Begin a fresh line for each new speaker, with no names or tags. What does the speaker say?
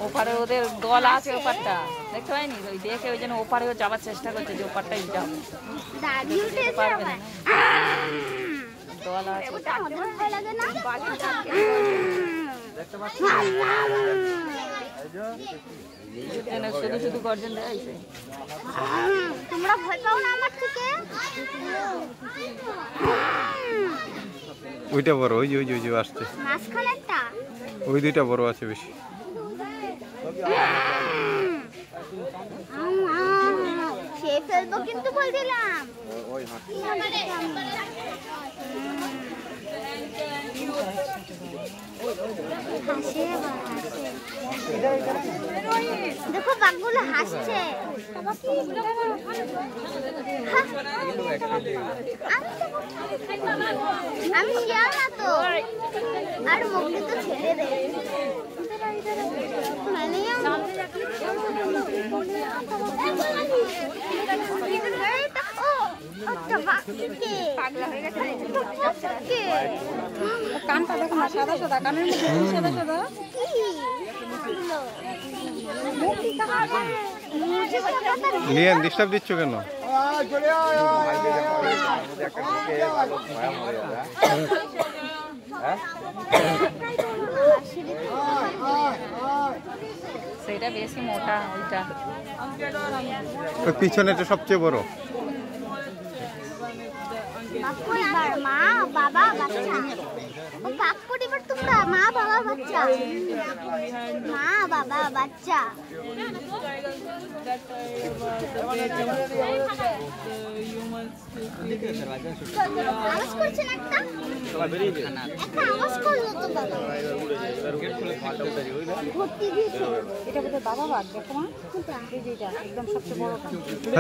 ওপারে ওদের দল আছে, ওপারটা দেখতে পাইনি, ওই দেখে ওই জন্য ওপারেও যাওয়ার চেষ্টা করছে যে ওপারটাই যাবো, পারবে না, দল আছে। শুধু শুধু গর্জন দেখাইছে।
তোমরা ভয় পাও না আমার থেকে?
ওইটা বড়, ওই যে ওই যে আসছে
মাঝখানেরটা,
ওই দুইটা বড় আছে বেশি।
খেয়ে ফেলবো কিন্তু বল দিলাম। দেখো বাঘগুলো হাসছে। আমি শিয়াল না তো, আর মুখে তো ছেড়ে দে। মানে
কানটা দেখো না, সাদা সাদা, কানের মধ্যে সাদা সাদা।
লিয়ান ডিস্টার্ব দিচ্ছ কেন?
সেটা বেশি মোটা, ওইটা
পিছনেটা সবচেয়ে বড়।
মা বাবা বাচ্চা, পাক পরিবার তোমরা, মা বাবা বাচ্চা, মা বাবা বাচ্চা। আওয়াজ করছেন একটা আওয়াজ করলো তো বাবা, ভর্তি দিয়েছে।
এটা বোধহয় বাবা বাঘ, দেখো মা, এই যে এটা একদম সবচেয়ে বড়।